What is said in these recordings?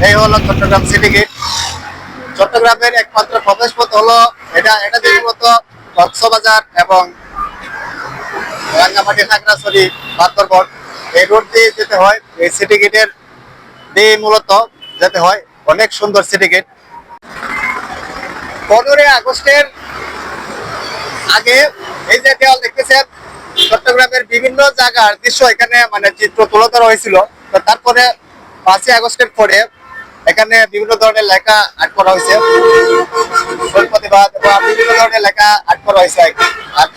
এই হলো Chittagong city gate. চট্টগ্রামের একমাত্র প্রবেশ পথ হলো এটা দিয়ে মূলত কক্সবাজার এবং রাঙ্গামাটি, খাগড়াছড়ি, বান্দরবন এই রোড দিয়ে যেতে হয়। এই সিটি গেটের দিয়ে মূলত যেতে হয়। অনেক সুন্দর সিটি গেট। 15 আগস্টের আগে এই যে দেওয়াল দেখতেছেন, চট্টগ্রামের বিভিন্ন জায়গার দৃশ্য এখানে মানে চিত্র তুলে ধরা হয়েছিল। তো তারপরে 5ই আগস্টের পরে এখানে বিভিন্ন ধরনের লেখা আর্ট করা হয়েছে, প্রতিবাদ বা বিভিন্ন ধরনের লেখা আর্ট করা হয়েছে। আর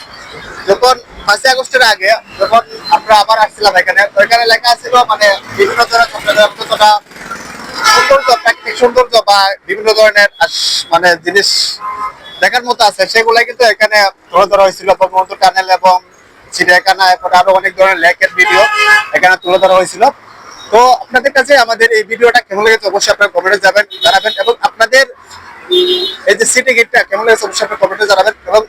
যখন 5ই আগস্টের আগে যখন আমরা আবার আসছিলাম এখানে, তো এখানে লেখা ছিল মানে বিভিন্ন ধরনের চট্টগ্রাম যতটা সৌন্দর্য, প্রাকৃতিক সৌন্দর্য বা বিভিন্ন ধরনের মানে জিনিস দেখার মতো আছে সেগুলাই কিন্তু এখানে তুলে ধরা হয়েছিল। ব্রহ্মপুত্র টানেল এবং চিড়িয়াখানা, এরপরে আরো অনেক ধরনের লেকের ভিডিও এখানে তুলে ধরা হয়েছিল। তো আপনাদের কাছে আমাদের এই ভিডিওটা কেমন লেগেছে অবশ্যই আপনারা কমেন্টে জানাবেন এবং আপনাদের এই যে সিটি গেটটা কেমন লেগেছে অবশ্যই আপনারা কমেন্টে জানাবেন এবং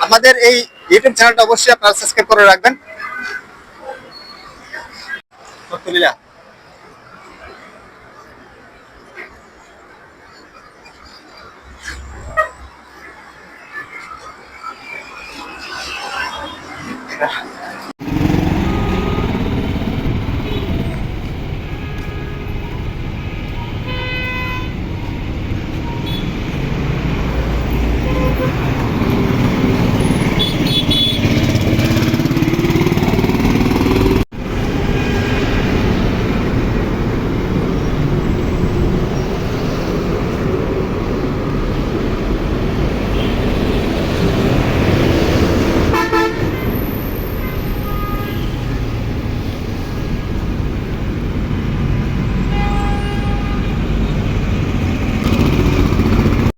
আমাদের এই ইউটিউব চ্যানেলটা অবশ্যই আপনারা সাবস্ক্রাইব করে রাখবেন।